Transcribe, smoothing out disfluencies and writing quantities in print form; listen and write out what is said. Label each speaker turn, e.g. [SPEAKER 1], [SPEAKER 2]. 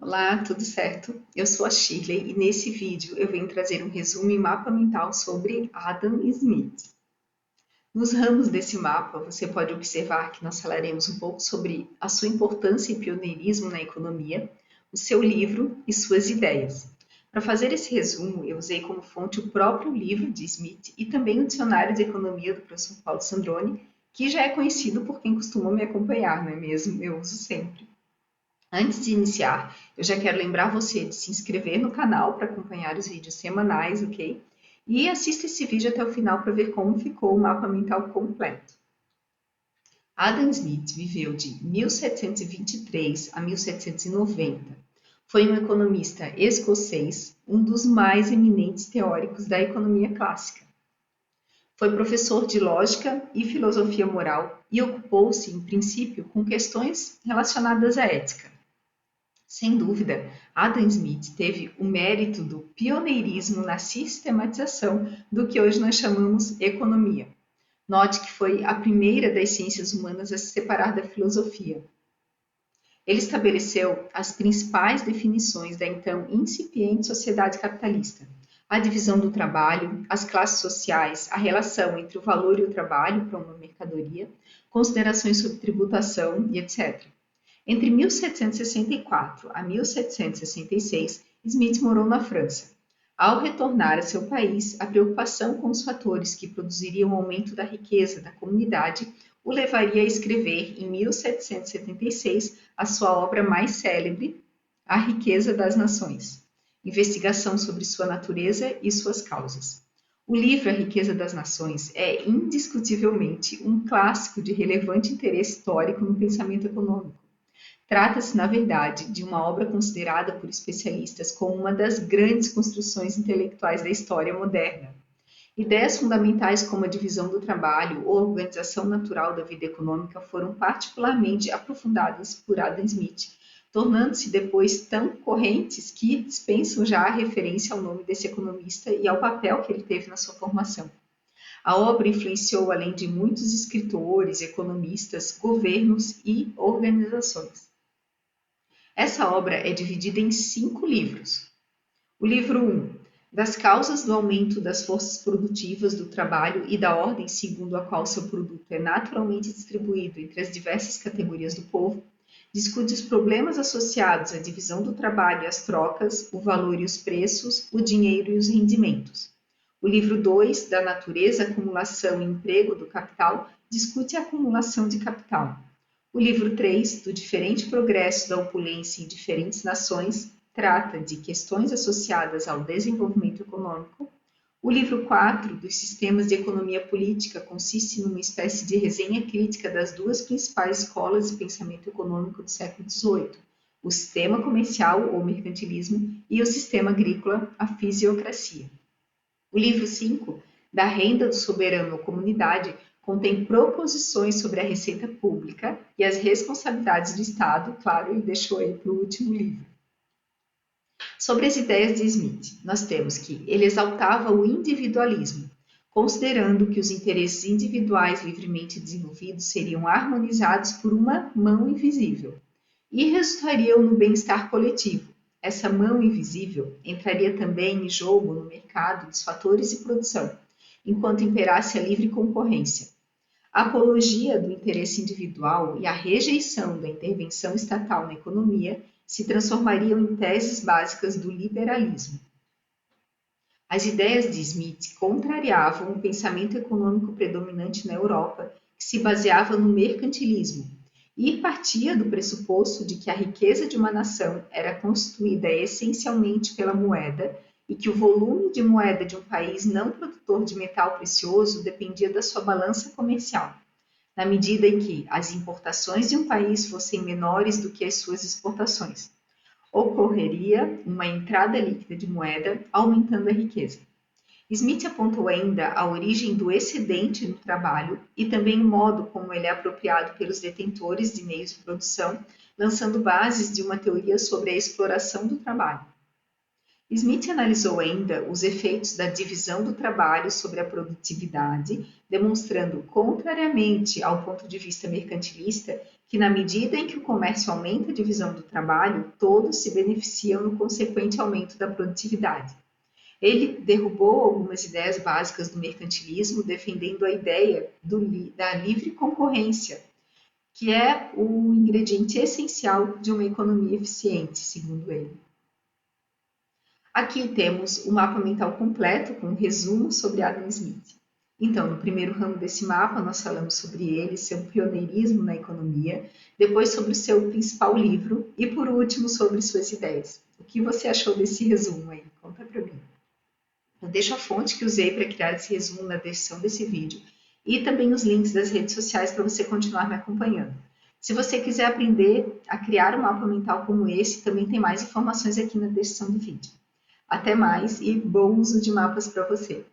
[SPEAKER 1] Olá, tudo certo? Eu sou a Shirley e nesse vídeo eu venho trazer um resumo e mapa mental sobre Adam Smith. Nos ramos desse mapa, você pode observar que nós falaremos um pouco sobre a sua importância e pioneirismo na economia, o seu livro e suas ideias. Para fazer esse resumo, eu usei como fonte o próprio livro de Smith e também o dicionário de economia do professor Paulo Sandrone, que já é conhecido por quem costuma me acompanhar, não é mesmo? Eu uso sempre. Antes de iniciar, eu já quero lembrar você de se inscrever no canal para acompanhar os vídeos semanais, ok? E assista esse vídeo até o final para ver como ficou o mapa mental completo. Adam Smith viveu de 1723 a 1790. Foi um economista escocês, um dos mais eminentes teóricos da economia clássica. Foi professor de lógica e filosofia moral e ocupou-se, em princípio, com questões relacionadas à ética. Sem dúvida, Adam Smith teve o mérito do pioneirismo na sistematização do que hoje nós chamamos economia. Note que foi a primeira das ciências humanas a se separar da filosofia. Ele estabeleceu as principais definições da então incipiente sociedade capitalista: a divisão do trabalho, as classes sociais, a relação entre o valor e o trabalho para uma mercadoria, considerações sobre tributação e etc. Entre 1764 a 1766, Smith morou na França. Ao retornar a seu país, a preocupação com os fatores que produziriam o aumento da riqueza da comunidade o levaria a escrever, em 1776, a sua obra mais célebre, A Riqueza das Nações, investigação sobre sua natureza e suas causas. O livro A Riqueza das Nações é indiscutivelmente um clássico de relevante interesse histórico no pensamento econômico. Trata-se, na verdade, de uma obra considerada por especialistas como uma das grandes construções intelectuais da história moderna. Ideias fundamentais como a divisão do trabalho ou a organização natural da vida econômica foram particularmente aprofundadas por Adam Smith, tornando-se depois tão correntes que dispensam já a referência ao nome desse economista e ao papel que ele teve na sua formação. A obra influenciou, além de muitos escritores, economistas, governos e organizações. Essa obra é dividida em 5 livros. O livro 1, das causas do aumento das forças produtivas do trabalho e da ordem segundo a qual seu produto é naturalmente distribuído entre as diversas categorias do povo, discute os problemas associados à divisão do trabalho e às trocas, o valor e os preços, o dinheiro e os rendimentos. O livro 2, da natureza, acumulação e emprego do capital, discute a acumulação de capital. O livro 3, do diferente progresso da opulência em diferentes nações, trata de questões associadas ao desenvolvimento econômico. O livro 4, dos sistemas de economia política, consiste numa espécie de resenha crítica das duas principais escolas de pensamento econômico do século XVIII, o sistema comercial ou mercantilismo e o sistema agrícola, a fisiocracia. O livro 5, da renda do soberano ou comunidade, contém proposições sobre a receita pública e as responsabilidades do Estado, claro, ele deixou aí para o último livro. Sobre as ideias de Smith, nós temos que ele exaltava o individualismo, considerando que os interesses individuais livremente desenvolvidos seriam harmonizados por uma mão invisível e resultariam no bem-estar coletivo. Essa mão invisível entraria também em jogo no mercado dos fatores de produção, enquanto imperasse a livre concorrência. A apologia do interesse individual e a rejeição da intervenção estatal na economia se transformariam em teses básicas do liberalismo. As ideias de Smith contrariavam o pensamento econômico predominante na Europa, que se baseava no mercantilismo, e partia do pressuposto de que a riqueza de uma nação era constituída essencialmente pela moeda e que o volume de moeda de um país não produtor de metal precioso dependia da sua balança comercial, na medida em que as importações de um país fossem menores do que as suas exportações. Ocorreria uma entrada líquida de moeda, aumentando a riqueza. Smith apontou ainda a origem do excedente no trabalho e também o modo como ele é apropriado pelos detentores de meios de produção, lançando bases de uma teoria sobre a exploração do trabalho. Smith analisou ainda os efeitos da divisão do trabalho sobre a produtividade, demonstrando, contrariamente ao ponto de vista mercantilista, que na medida em que o comércio aumenta a divisão do trabalho, todos se beneficiam no consequente aumento da produtividade. Ele derrubou algumas ideias básicas do mercantilismo, defendendo a ideia da livre concorrência, que é o ingrediente essencial de uma economia eficiente, segundo ele. Aqui temos o mapa mental completo com um resumo sobre Adam Smith. Então, no primeiro ramo desse mapa, nós falamos sobre ele, seu pioneirismo na economia, depois sobre o seu principal livro e, por último, sobre suas ideias. O que você achou desse resumo aí? Conta para mim. Eu deixo a fonte que usei para criar esse resumo na descrição desse vídeo e também os links das redes sociais para você continuar me acompanhando. Se você quiser aprender a criar um mapa mental como esse, também tem mais informações aqui na descrição do vídeo. Até mais e bom uso de mapas para você!